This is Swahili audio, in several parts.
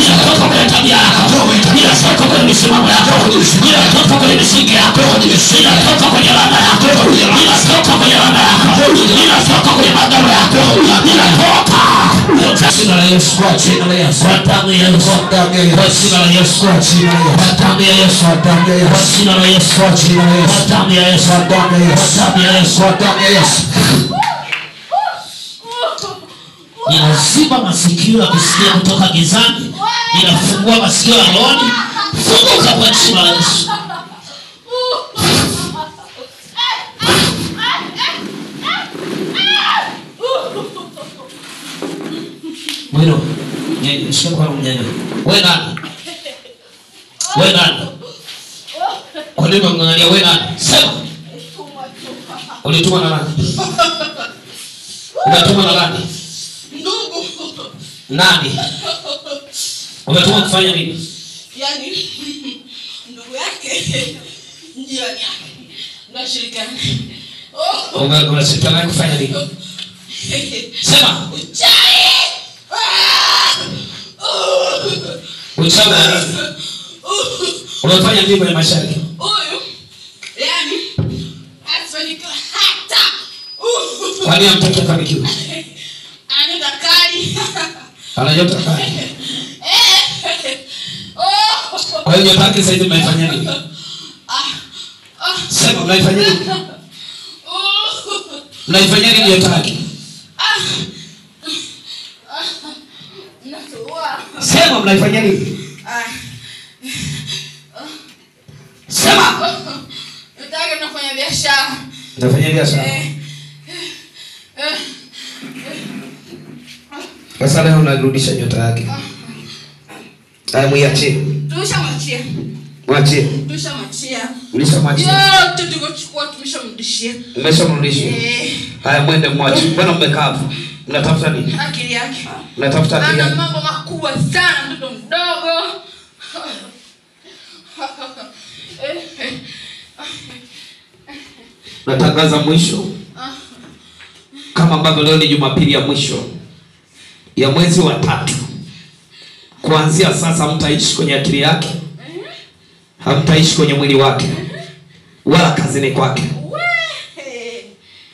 Ninatoka kwenye tabia yako. Ninatoka kwenye misimamo yako. Ninatoka kwenye misingi yako. Ninatoka kwenye laana yako. Ninatoka kwenye laana yako. Ninatoka kwenye magano yako. Ninatoka. Kwa jina la Yesu, kwa jina la Yesu, kwa damu ya Yesu, kwa jina la Yesu, kwa jina la Yesu, kwa damu ya Yesu, kwa jina la Yesu, kwa jina la Yesu, kwa damu ya Yesu, kwa damu ya Yesu, kwa damu ya Yesu, kwa damu ya Yesu. Ninazima masikio ya kusikia kutoka gizani. Ninafungua masikio ya rohoni. Funguka kwa jina la Yesu. Mwino, nyanya, shika kwa nyanya. Wewe nani? Wewe nani? Kwa nini unang'ang'ania wewe nani? Sema. Ulitumwa na nani? Umetumwa na nani? Ndugu. Nani? Umetumwa kufanya nini? Yaani ndugu yake jirani yake. Tunashirikiana. Unashirikiana kufanya nini? Sema. Uchawi wa nini? Unafanya nini kwenye mashariki? Huyu yaani asifanikiwa hata. Kwa nini hamtaki afanikiwe? Anataka kali. Anajota kali. Kwa hiyo nyota yake sasa mnaifanya nini? Sema mnaifanya nini? Mnaifanya nini nyota yake? Sema mnaifanya nini? Sema. Nataka nafanya biashara. Unafanya biashara? Sasa leo unarudisha nyota yake. Haya muiachie. Tumeshamwachia. Mwachie. Tumeshamwachia. Ulishamwachia? Yote tulikochukua tumeshamrudishia. Umeshamrudishia? Haya mwende mwachie. Mbona mmekaa hapo? Mnatafuta nini? Akili yake. Mnatafuta akili yake. Ana mambo makubwa sana mtoto mdogo. Natangaza mwisho. Kama ambavyo leo ni Jumapili ya mwisho ya mwezi wa 3. Kuanzia sasa mtaishi kwenye akili yake. Hamtaishi kwenye mwili wake. Wala kazini kwake.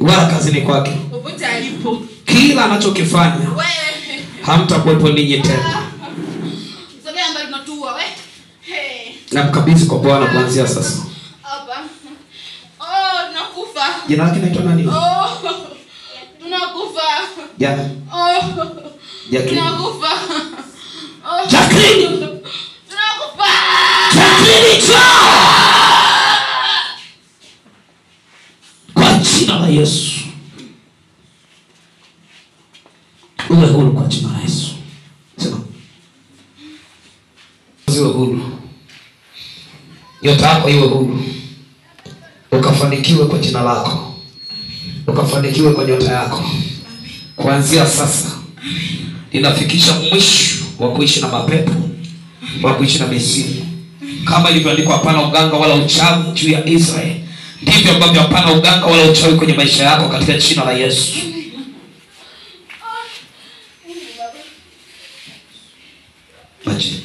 Wala kazini kwake. Popote alipo. Kila anachokifanya hamtakuwepo ninyi tena. Sogea mbali tunatua we. Na mkabidhi kwa Bwana kuanzia sasa. Hapa. Tunakufa. Jina lake naitwa nani? Tunakufa. Jana. Tunakufa. Jacqueline. Tunakufa. Jacqueline. Kwa jina la Yesu. Uwe huru kwa jina la Yesu. Sema. Uwe huru. Nyota yako iwe huru. Ukafanikiwe kwa jina lako. Ukafanikiwe kwa nyota yako. Kuanzia sasa inafikisha mwisho wa kuishi na mapepo, wa kuishi na mizimu. Kama ilivyoandikwa, hapana uganga wala uchawi juu ya Israeli, ndivyo ambavyo hapana uganga wala uchawi kwenye maisha yako katika jina la Yesu. Maji.